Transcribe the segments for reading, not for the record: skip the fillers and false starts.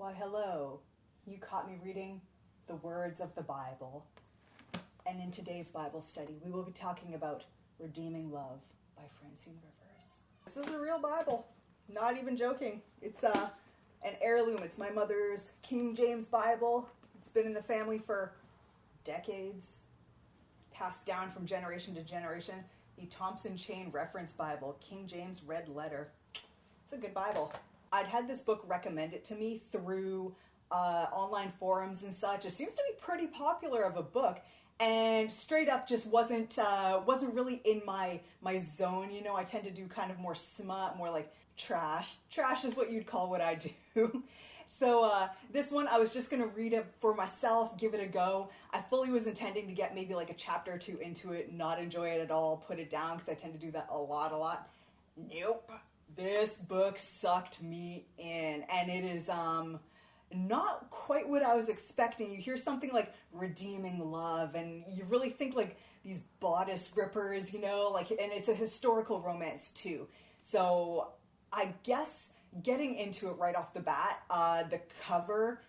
Why, hello. You caught me reading the words of the Bible. And in today's Bible study, we will be talking about Redeeming Love by Francine. This is a real Bible. Not even joking. It's an heirloom. It's my mother's King James Bible. It's been in the family for decades. Passed down from generation to generation. The Thompson Chain Reference Bible, King James Red Letter. It's a good Bible. I'd had this book recommended to me through online forums and such. It seems to be pretty popular of a book, and straight up just wasn't really in my zone. You know, I tend to do kind of more smut, more like trash. Trash is what you'd call what I do. So this one, I was just going to read it for myself, give it a go. I fully was intending to get maybe like a chapter or two into it, not enjoy it at all, put it down, because I tend to do that a lot. Nope. This book sucked me in, and it is not quite what I was expecting. You hear something like redeeming love, and you really think like these bodice rippers, you know, like, and it's a historical romance too. So I guess getting into it right off the bat, the cover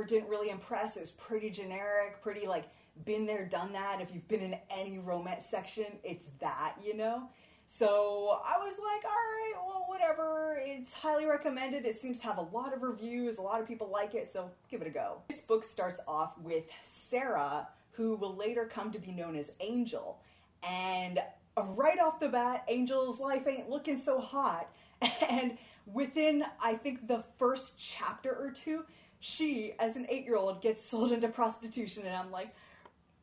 didn't really impress. It was pretty generic, pretty like been there, done that. If you've been in any romance section, it's that, you know? So I was like, all right, well, whatever. It's highly recommended. It seems to have a lot of reviews. A lot of people like it, so give it a go. This book starts off with Sarah, who will later come to be known as Angel. And right off the bat, Angel's life ain't looking so hot. And within, I think, the first chapter or two, she, as an 8-year-old, gets sold into prostitution. And I'm like,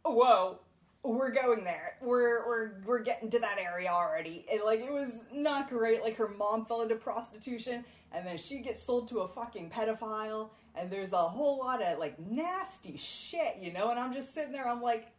whoa. We're going there. We're getting to that area already. It was not great. Like, her mom fell into prostitution, and then she gets sold to a fucking pedophile, and there's a whole lot of, like, nasty shit, you know? And I'm just sitting there, I'm like,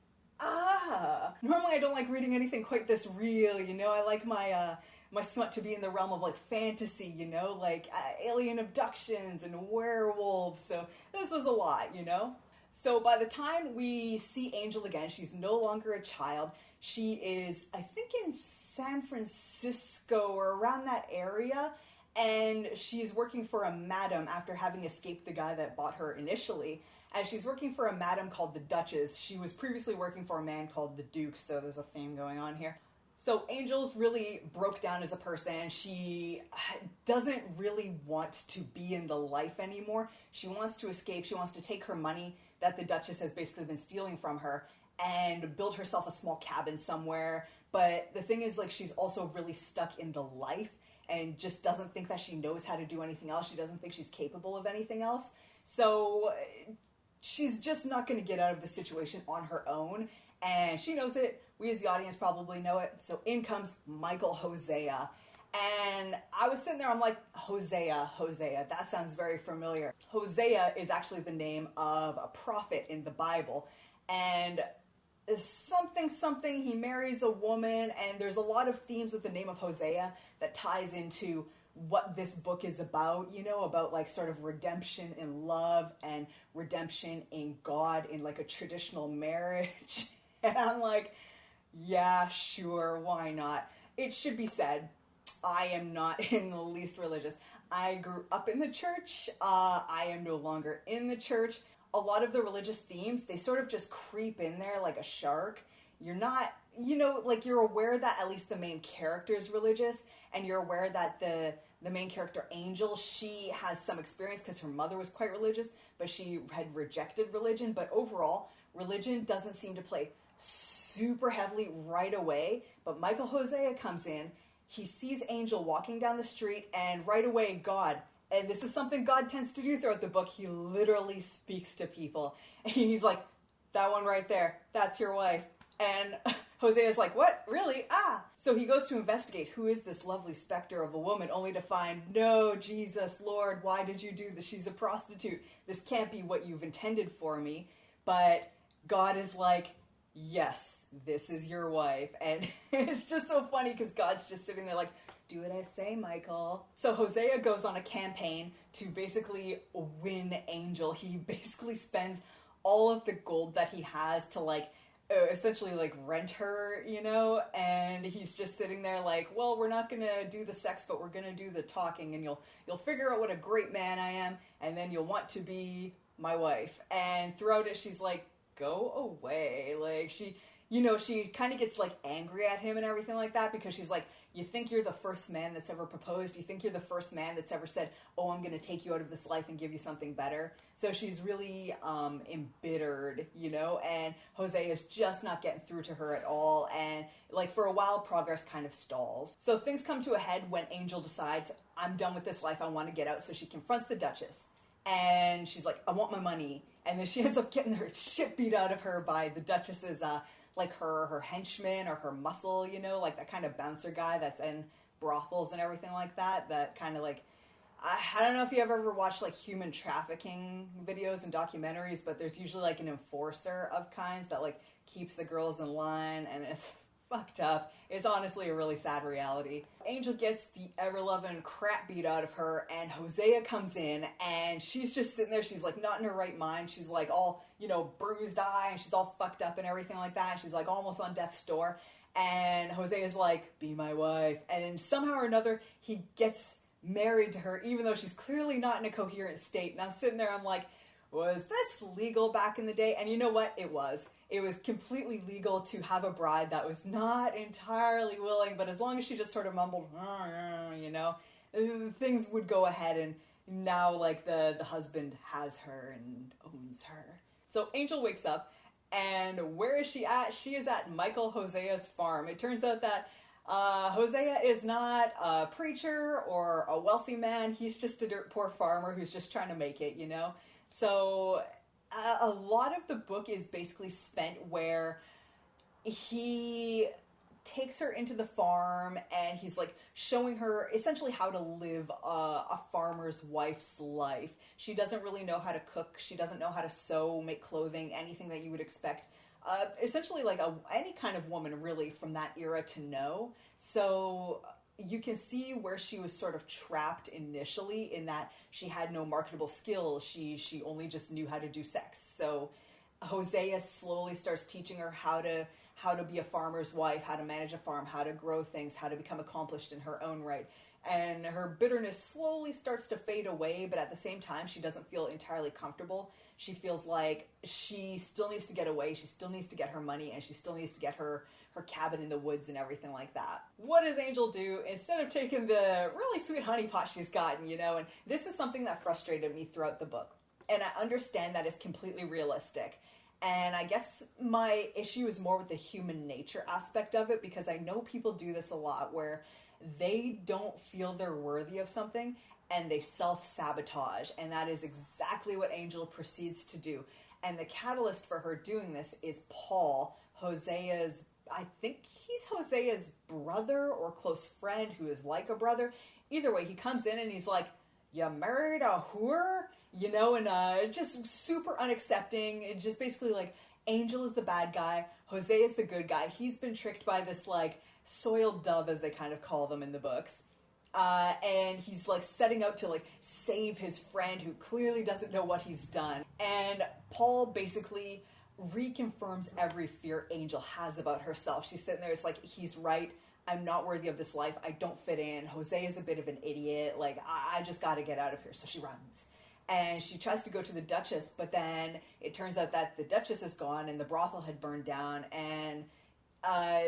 Normally I don't like reading anything quite this real, you know? I like my smut to be in the realm of, like, fantasy, you know? Like, alien abductions and werewolves, so this was a lot, you know? So by the time we see Angel again, she's no longer a child. She is, I think, in San Francisco or around that area, and she's working for a madam after having escaped the guy that bought her initially. And she's working for a madam called the Duchess. She was previously working for a man called the Duke, so there's a theme going on here. So Angel's really broke down as a person. She doesn't really want to be in the life anymore. She wants to escape. She wants to take her money that the Duchess has basically been stealing from her and build herself a small cabin somewhere. But the thing is, like, she's also really stuck in the life and just doesn't think that she knows how to do anything else. She doesn't think she's capable of anything else. So she's just not going to get out of the situation on her own. And she knows it. We as the audience probably know it. So in comes Michael Hosea. And I was sitting there, I'm like, Hosea, that sounds very familiar. Hosea is actually the name of a prophet in the Bible. And something, he marries a woman, and there's a lot of themes with the name of Hosea that ties into what this book is about, you know, about like sort of redemption in love and redemption in God in like a traditional marriage. And I'm like, yeah, sure, why not? It should be said, I am not in the least religious. I grew up in the church. I am no longer in the church. A lot of the religious themes, they sort of just creep in there like a shark. You're not, you know, like, you're aware that at least the main character is religious, and you're aware that the main character, Angel, she has some experience because her mother was quite religious, but she had rejected religion. But overall, religion doesn't seem to play super heavily right away. But Michael Hosea comes in. He sees Angel walking down the street, and right away, God, and this is something God tends to do throughout the book, he literally speaks to people. And he's like, that one right there, that's your wife. And Hosea's like, what? Really? So he goes to investigate who is this lovely specter of a woman, only to find, no, Jesus, Lord, why did you do this? She's a prostitute. This can't be what you've intended for me. But God is like, yes, this is your wife. And it's just so funny because God's just sitting there like, do what I say, Michael. So Hosea goes on a campaign to basically win Angel. He basically spends all of the gold that he has to, like, essentially like rent her, you know, and he's just sitting there like, well, we're not gonna do the sex, but we're gonna do the talking, and you'll figure out what a great man I am, and then you'll want to be my wife. And throughout it, she's like, go away. Like, she kind of gets like angry at him and everything like that, because she's like, you think you're the first man that's ever proposed? You think you're the first man that's ever said, oh, I'm going to take you out of this life and give you something better? So she's really embittered, you know, and Hosea is just not getting through to her at all. And like for a while, progress kind of stalls. So things come to a head when Angel decides, I'm done with this life, I want to get out. So she confronts the Duchess. And she's like, I want my money. And then she ends up getting her shit beat out of her by the Duchess's like her henchman or her muscle, you know, like that kind of bouncer guy that's in brothels and everything like that. That kind of like, I don't know if you ever watched like human trafficking videos and documentaries, but there's usually like an enforcer of kinds that like keeps the girls in line, and it's fucked up. It's honestly a really sad reality. Angel gets the ever-loving crap beat out of her, and Hosea comes in, and she's just sitting there. She's like not in her right mind. She's like all, you know, bruised eye, and she's all fucked up and everything like that. She's like almost on death's door, and Hosea's like, be my wife. And somehow or another, he gets married to her, even though she's clearly not in a coherent state. And I'm sitting there, I'm like, was this legal back in the day? And you know what? It was. It was completely legal to have a bride that was not entirely willing, but as long as she just sort of mumbled, you know, things would go ahead, and now like the husband has her and owns her. So Angel wakes up, and where is she at? She is at Michael Hosea's farm. It turns out that Hosea is not a preacher or a wealthy man. He's just a dirt poor farmer who's just trying to make it, you know? So a lot of the book is basically spent where he takes her into the farm, and he's like showing her essentially how to live a farmer's wife's life. She doesn't really know how to cook. She doesn't know how to sew, make clothing, anything that you would expect. Essentially like any kind of woman really from that era to know. So you can see where she was sort of trapped initially, in that she had no marketable skills. She only just knew how to do sex. So Hosea slowly starts teaching her how to be a farmer's wife, how to manage a farm, how to grow things, how to become accomplished in her own right. And her bitterness slowly starts to fade away, but at the same time, she doesn't feel entirely comfortable. She feels like she still needs to get away, she still needs to get her money, and she still needs to get her cabin in the woods and everything like that. What does Angel do? Instead of taking the really sweet honeypot she's gotten, you know, and this is something that frustrated me throughout the book. And I understand that it's completely realistic. And I guess my issue is more with the human nature aspect of it, because I know people do this a lot, where they don't feel they're worthy of something and they self-sabotage. And that is exactly what Angel proceeds to do. And the catalyst for her doing this is Paul, I think he's Hosea's brother or close friend who is like a brother. Either way, he comes in and he's like, you married a whore? You know, and just super unaccepting. It's just basically like, Angel is the bad guy, Hosea is the good guy. He's been tricked by this like soiled dove, as they kind of call them in the books. And he's like setting out to like save his friend who clearly doesn't know what he's done. And Paul basically reconfirms every fear Angel has about herself. She's sitting there, it's like, he's right, I'm not worthy of this life, I don't fit in, Hosea is a bit of an idiot, like, I just gotta get out of here. So she runs. And she tries to go to the Duchess, but then it turns out that the Duchess is gone and the brothel had burned down, and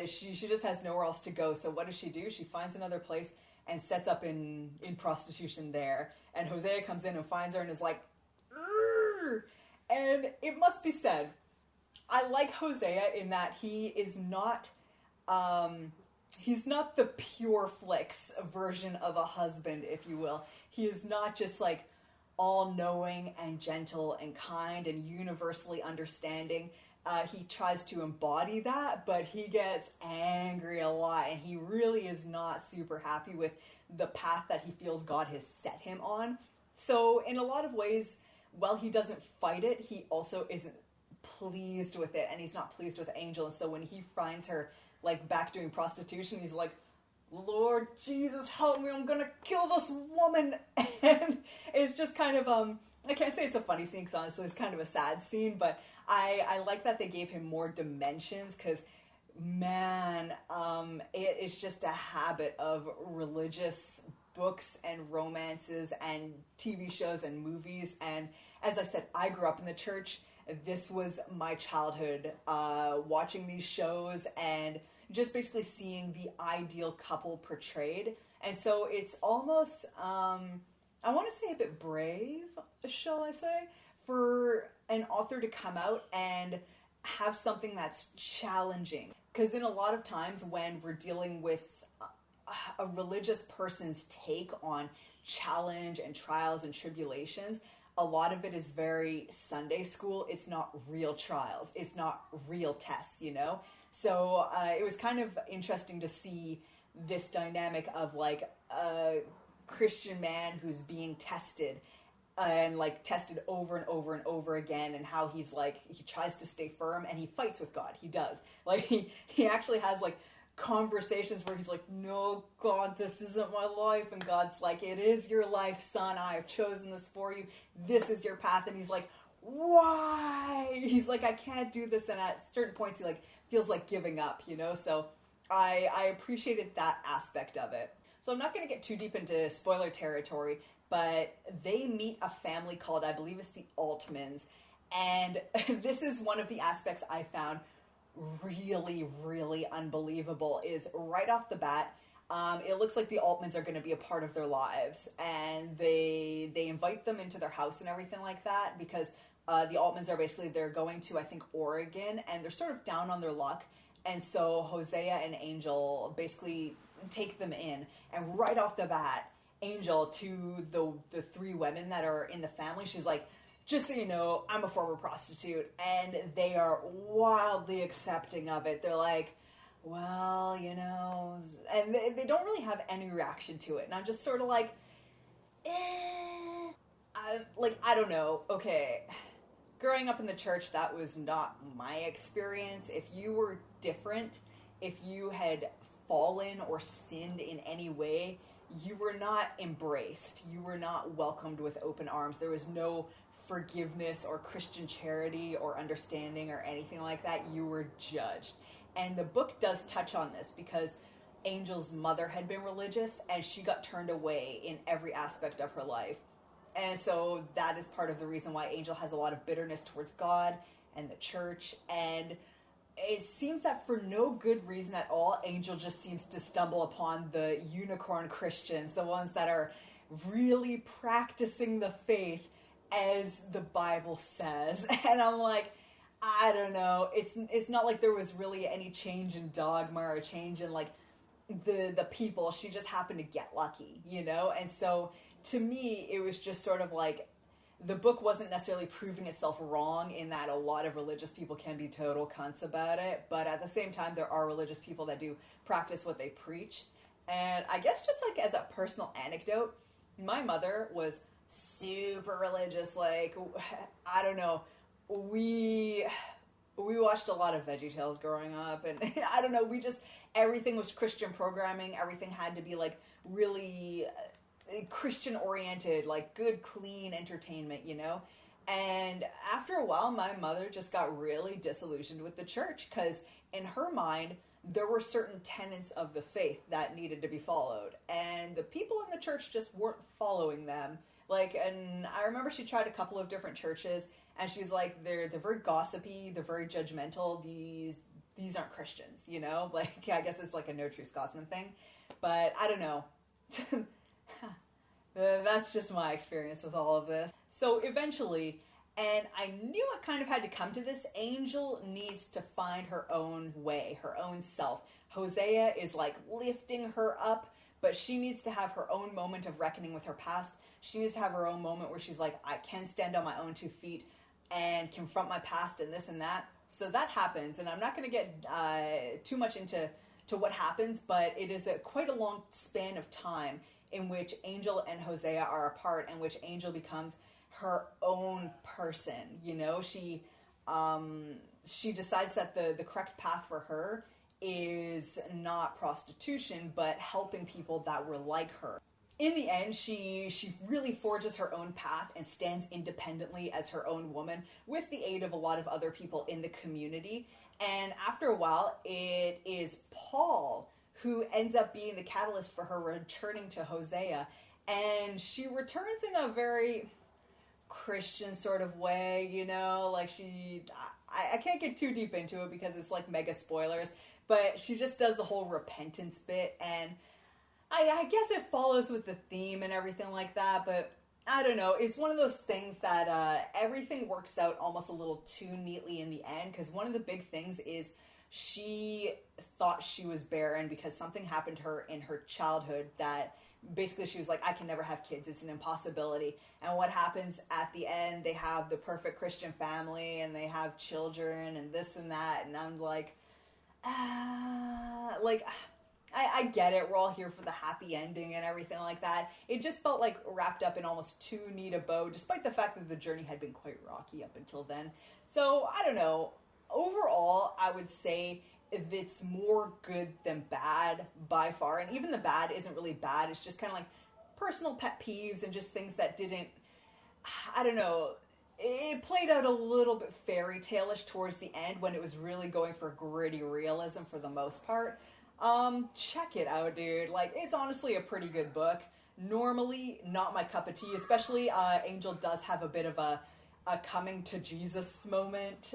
she just has nowhere else to go. So what does she do? She finds another place and sets up in prostitution there. And Hosea comes in and finds her and is like, "Urgh!" And it must be said, I like Hosea in that he is not, he's not the PUREFLIX version of a husband, if you will. He is not just like all-knowing and gentle and kind and universally understanding. He tries to embody that, but he gets angry a lot, and he really is not super happy with the path that he feels God has set him on. So in a lot of ways, while he doesn't fight it, he also isn't pleased with it, and he's not pleased with Angel. And so when he finds her like back doing prostitution, he's like, Lord Jesus, help me, I'm gonna kill this woman. And it's just kind of I can't say it's a funny scene because honestly it's kind of a sad scene, but I like that they gave him more dimensions because, man, it is just a habit of religious books and romances and TV shows and movies. And as I said, I grew up in the church. This was my childhood, watching these shows and just basically seeing the ideal couple portrayed. And so it's almost, I want to say a bit brave, shall I say, for an author to come out and have something that's challenging. Because in a lot of times when we're dealing with a religious person's take on challenge and trials and tribulations, a lot of it is very Sunday school. It's not real trials. It's not real tests, you know? So it was kind of interesting to see this dynamic of like a Christian man who's being tested and like tested over and over and over again, and how he's like, he tries to stay firm and he fights with God. He does. Like he actually has like conversations where he's like, no, God, this isn't my life. And God's like, it is your life, son. I have chosen this for you. This is your path. And he's like, why? He's like, I can't do this. And at certain points he like feels like giving up, you know? So I appreciated that aspect of it. So I'm not going to get too deep into spoiler territory, but they meet a family called, I believe it's the Altmans. And this is one of the aspects I found really, really unbelievable. Is right off the bat, it looks like the Altmans are going to be a part of their lives, and they invite them into their house and everything like that, because the Altmans are basically, they're going to, I think, Oregon, and they're sort of down on their luck. And so Hosea and Angel basically take them in, and right off the bat, Angel, to the three women that are in the family, she's like, just so you know, I'm a former prostitute. And they are wildly accepting of it. They're like, well, you know, and they don't really have any reaction to it. And I'm just sort of like, I don't know. Okay, growing up in the church, that was not my experience. If you were different, if you had fallen or sinned in any way, you were not embraced. You were not welcomed with open arms. There was no forgiveness or Christian charity or understanding or anything like that. You were judged. And the book does touch on this because Angel's mother had been religious and she got turned away in every aspect of her life. And so that is part of the reason why Angel has a lot of bitterness towards God and the church. And it seems that for no good reason at all, Angel just seems to stumble upon the unicorn Christians, the ones that are really practicing the faith as the Bible says. And I'm like, I don't know. It's not like there was really any change in dogma or change in like the people. She just happened to get lucky, you know? And so to me, it was just sort of like, the book wasn't necessarily proving itself wrong in that a lot of religious people can be total cunts about it, but at the same time, there are religious people that do practice what they preach. And I guess just like as a personal anecdote, my mother was super religious. Like, I don't know, we watched a lot of VeggieTales growing up, and I don't know, everything was Christian programming. Everything had to be like really Christian oriented, like good, clean entertainment, you know? And after a while, my mother just got really disillusioned with the church because in her mind, there were certain tenets of the faith that needed to be followed. And the people in the church just weren't following them. Like, and I remember she tried a couple of different churches and she's like, they're very gossipy, they're very judgmental, these aren't Christians, you know? Like, I guess it's like a no true Scotsman thing. But I don't know. That's just my experience with all of this. So eventually, and I knew it kind of had to come to this, Angel needs to find her own way, her own self. Hosea is like lifting her up, but she needs to have her own moment of reckoning with her past. She needs to have her own moment where she's like, I can stand on my own 2 feet and confront my past and this and that. So that happens, and I'm not going to get too much into what happens, but it is quite a long span of time in which Angel and Hosea are apart, and which Angel becomes her own person. You know, she decides that the correct path for her is not prostitution, but helping people that were like her. in the end, she really forges her own path and stands independently as her own woman with the aid of a lot of other people in the community. And after a while, it is Paul who ends up being the catalyst for her returning to Hosea. And she returns in a very Christian sort of way, you know, like I can't get too deep into it because it's like mega spoilers, but she just does the whole repentance bit, and I guess it follows with the theme and everything like that, but I don't know. It's one of those things that everything works out almost a little too neatly in the end, because one of the big things is she thought she was barren because something happened to her in her childhood that basically she was like, I can never have kids. It's an impossibility. And what happens at the end, they have the perfect Christian family and they have children and this and that. And I'm like, I get it. We're all here for the happy ending and everything like that. It just felt like wrapped up in almost too neat a bow, despite the fact that the journey had been quite rocky up until then. So, I don't know. Overall, I would say it's more good than bad by far. And even the bad isn't really bad. It's just kind of like personal pet peeves and just things that didn't, I don't know. It played out a little bit fairy tale-ish towards the end when it was really going for gritty realism for the most part. Check it out, dude. Like, it's honestly a pretty good book. Normally, not my cup of tea, especially, Angel does have a bit of a coming to Jesus moment.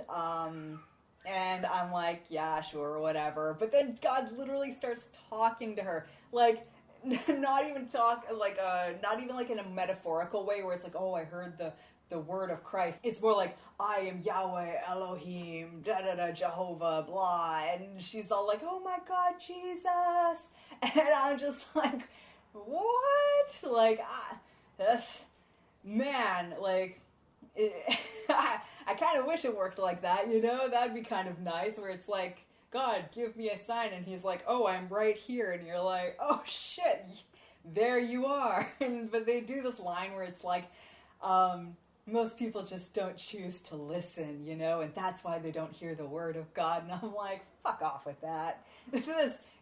And I'm like, yeah, sure, whatever. But then God literally starts talking to her. Like, not even like in a metaphorical way where it's like, oh, I heard the word of Christ. It's more like, I am Yahweh, Elohim, da-da-da, Jehovah, blah. And she's all like, oh my God, Jesus. And I'm just like, what? Like, man, like, I kind of wish it worked like that, you know? That'd be kind of nice, where it's like, God, give me a sign. And he's like, oh, I'm right here. And you're like, oh, shit, there you are. But they do this line where it's like, most people just don't choose to listen, you know, and that's why they don't hear the word of God. And I'm like, fuck off with that.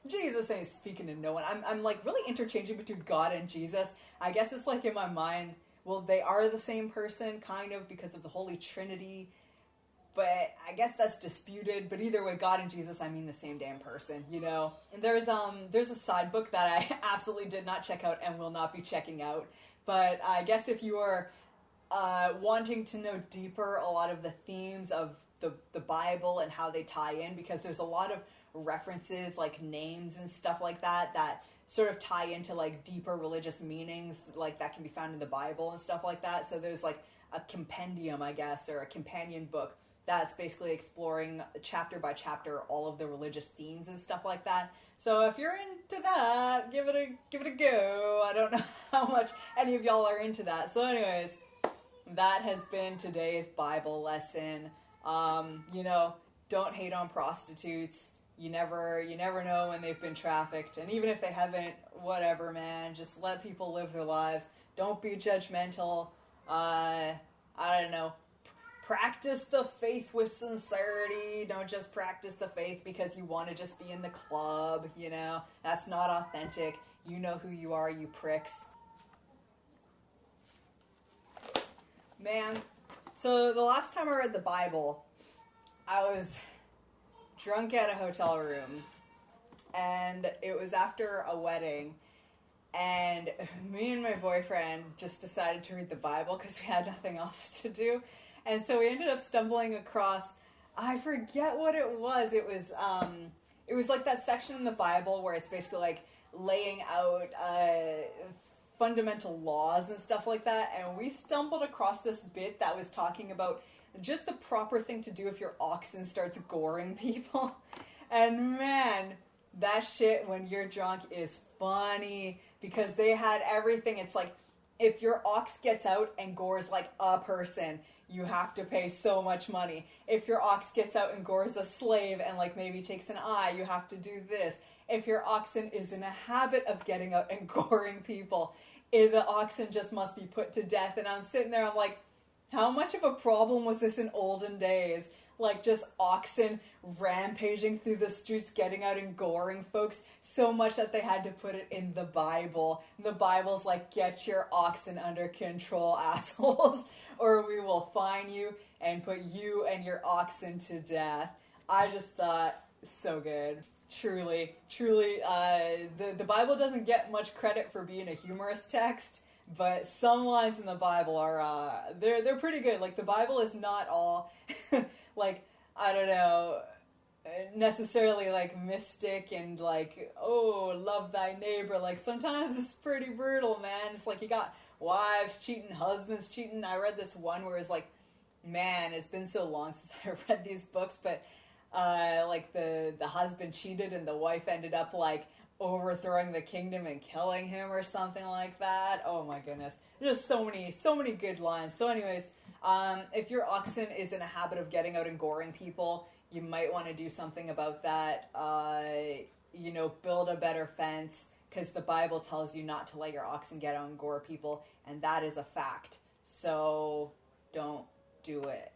Jesus ain't speaking to no one. I'm like really interchanging between God and Jesus. I guess it's like in my mind, well, they are the same person, kind of, because of the Holy Trinity. But I guess that's disputed. But either way, God and Jesus, I mean the same damn person, you know. And there's a side book that I absolutely did not check out and will not be checking out. But I guess if you are wanting to know deeper a lot of the themes of the Bible and how they tie in, because there's a lot of references, like names and stuff like that sort of tie into like deeper religious meanings, like that can be found in the Bible and stuff like that. So there's like a compendium, I guess, or a companion book that's basically exploring chapter by chapter all of the religious themes and stuff like that. So if you're into that, give it a go. I don't know how much any of y'all are into that. So anyways, that has been today's Bible lesson. You know, don't hate on prostitutes. You never know when they've been trafficked. And even if they haven't, whatever, man. Just let people live their lives. Don't be judgmental. I don't know. Practice the faith with sincerity. Don't just practice the faith because you want to just be in the club, you know. That's not authentic. You know who you are, you pricks. Man, so the last time I read the Bible, I was drunk at a hotel room, and it was after a wedding, and me and my boyfriend just decided to read the Bible because we had nothing else to do. And so we ended up stumbling across, I forget what it was. It was like that section in the Bible where it's basically like laying out fundamental laws and stuff like that. And we stumbled across this bit that was talking about just the proper thing to do if your oxen starts goring people. And man, that shit when you're drunk is funny because they had everything. It's like, if your ox gets out and gores like a person, you have to pay so much money. If your ox gets out and gores a slave and like maybe takes an eye, you have to do this. If your oxen is in a habit of getting out and goring people, the oxen just must be put to death. And I'm sitting there, I'm like, how much of a problem was this in olden days? like just oxen rampaging through the streets, getting out and goring folks so much that they had to put it in the Bible. And the Bible's like, get your oxen under control, assholes, or we will fine you and put you and your oxen to death. I just thought, so good. Truly, the Bible doesn't get much credit for being a humorous text, but some lines in the Bible are, they're pretty good. Like, the Bible is not all, like, I don't know, necessarily, like, mystic and, like, oh, love thy neighbor. Like, sometimes it's pretty brutal, man. It's like you got wives cheating, husbands cheating. I read this one where it's like, man, it's been so long since I read these books, but like the husband cheated and the wife ended up like overthrowing the kingdom and killing him or something like that. Oh my goodness. There's so many good lines. So anyways, if your oxen is in a habit of getting out and goring people, you might want to do something about that. You know, build a better fence, because the Bible tells you not to let your oxen get out and gore people, and that is a fact. So don't do it.